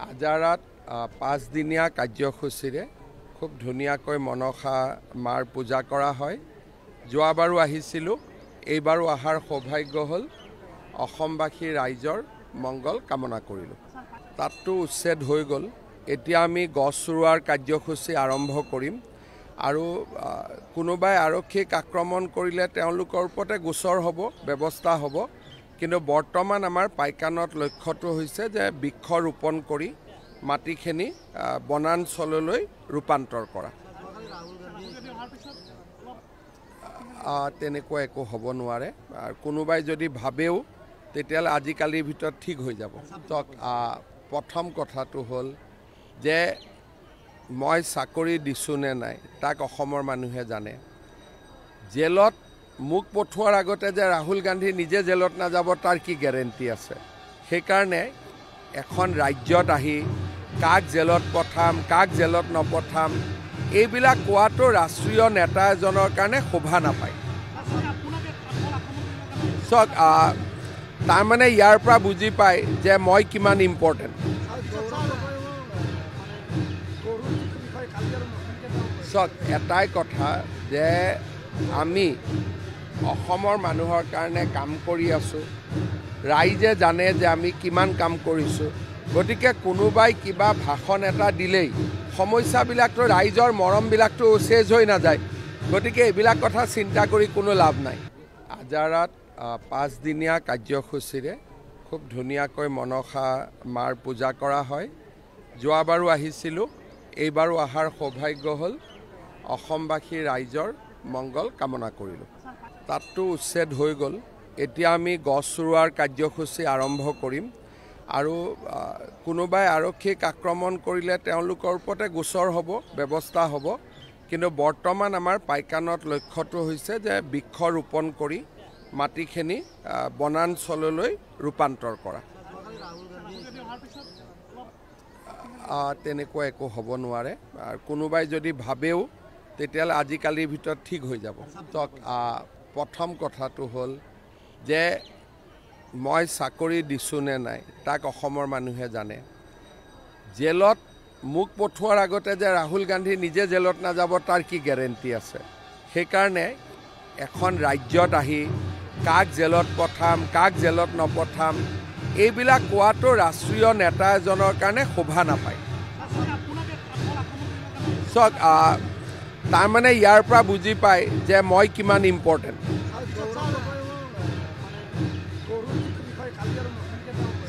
আজাৰাত 5 দিনীয়া কাৰ্যসূচীৰে খুব ধুনীয়াকৈ মনসা মাৰ পূজা কৰা হয়। যোৱাবাৰো আহিছিলোঁ, এইবাৰো অহাৰ সৌভাগ্য হ'ল। অসমবাসী ৰাইজৰ মংগল কামনা কৰিলোঁ। তাততো উচ্ছেদ হৈ গ'ল। এতিয়া আমি গছ ৰোৱাৰ কাৰ্যসূচী আৰম্ভ কৰিম আৰু কোনোবাই আৰক্ষীক আক্ৰমণ কৰিলে তেওঁলোকৰ ওপৰতে গোচৰ হ'ব, ব্যৱস্থা হ'ব। কিন্তু বৰ্তমান আমাৰ পাইকানত লক্ষ্যটো হৈছে যে বৃক্ষ ৰোপণ কৰি মাটিখিনি বনাঞ্চললৈ ৰূপান্তৰ কৰা। তেনেকুৱা একো হ'ব নোৱাৰে। আৰু কোনোবাই যদি ভাবেও তেতিয়াহ'লে আজিকালিৰ ভিতৰত ঠিক হৈ যাব। প্ৰথম কথাটো হ'ল যে মই চাকৰি দিছোঁ নে নাই তাক অসমৰ মানুহে জানে। জেলত মোক পঠোৱাৰ আগতে যে ৰাহুল গান্ধী নিজে জেলত নাযাব তাৰ কি গেৰেণ্টি আছে? সেইকাৰণে এখন ৰাজ্যত আহি কাক জেলত পঠাম, কাক জেলত নপঠাম, এইবিলাক কোৱাটো ৰাষ্ট্ৰীয় নেতা এজনৰ কাৰণে শোভা নাপায়। চাওক, তাৰমানে ইয়াৰ পৰা বুজি পায় যে মই কিমান ইম্পৰ্টেণ্ট। চাওক, এটাই কথা যে আমি অসমৰ মানুহৰ কাৰণে কাম কৰি আছোঁ। ৰাইজে জানে যে আমি কিমান কাম কৰিছোঁ। গতিকে কোনোবাই কিবা ভাষণ এটা দিলেই সমস্যাবিলাকতো ৰাইজৰ মৰমবিলাকতো চেজ হৈ নাযায়। গতিকে এইবিলাক কথা চিন্তা কৰি কোনো লাভ নাই। আজাৰাত 5 দিনীয়া কাৰ্যসূচীৰে খুব ধুনীয়াকৈ মনসা মাৰ পূজা কৰা হয়। যোৱাবাৰো আহিছিলোঁ, এইবাৰো অহাৰ সৌভাগ্য হ'ল। অসমবাসী ৰাইজৰ মংগল কামনা কৰিলোঁ। তাততো উচ্ছেদ হৈ গ'ল। এতিয়া আমি গছ ৰোৱাৰ কাৰ্যসূচী আৰম্ভ কৰিম আৰু কোনোবাই আৰক্ষীক আক্ৰমণ কৰিলে তেওঁলোকৰ ওপৰতে গোচৰ হ'ব, ব্যৱস্থা হ'ব। কিন্তু বৰ্তমান আমাৰ পাইকানত লক্ষ্যটো হৈছে যে বৃক্ষ ৰোপণ কৰি মাটিখিনি বনাঞ্চললৈ ৰূপান্তৰ কৰা। তেনেকুৱা একো হ'ব নোৱাৰে। আৰু কোনোবাই যদি ভাবেও তেতিয়াহ'লে আজিকালিৰ ভিতৰত ঠিক হৈ যাব। প্ৰথম কথাটো হ'ল যে মই চাকৰি দিছোঁ নে নাই তাক অসমৰ মানুহে জানে। জেলত মোক পঠোৱাৰ আগতে যে ৰাহুল গান্ধী নিজে জেলত নাযাব তাৰ কি গেৰেণ্টি আছে? সেইকাৰণে এখন ৰাজ্যত আহি কাক জেলত পঠাম, কাক জেলত নপঠাম, এইবিলাক কোৱাটো ৰাষ্ট্ৰীয় নেতা এজনৰ কাৰণে শোভা নাপায়। চাওক, তাৰমানে ইয়াৰ পৰা বুজি পায় যে মই কিমান ইম্পৰ্টেণ্ট।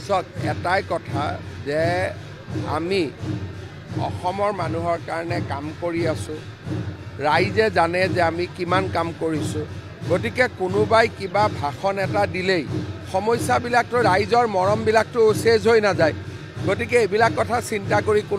চাওক, এটাই কথা যে আমি অসমৰ মানুহৰ কাৰণে কাম কৰি আছোঁ। ৰাইজে জানে যে আমি কিমান কাম কৰিছোঁ। গতিকে কোনোবাই কিবা ভাষণ এটা দিলেই সমস্যাবিলাকতো ৰাইজৰ মৰমবিলাকতো চেজ হৈ নাযায়। গতিকে এইবিলাক কথা চিন্তা কৰি কোনো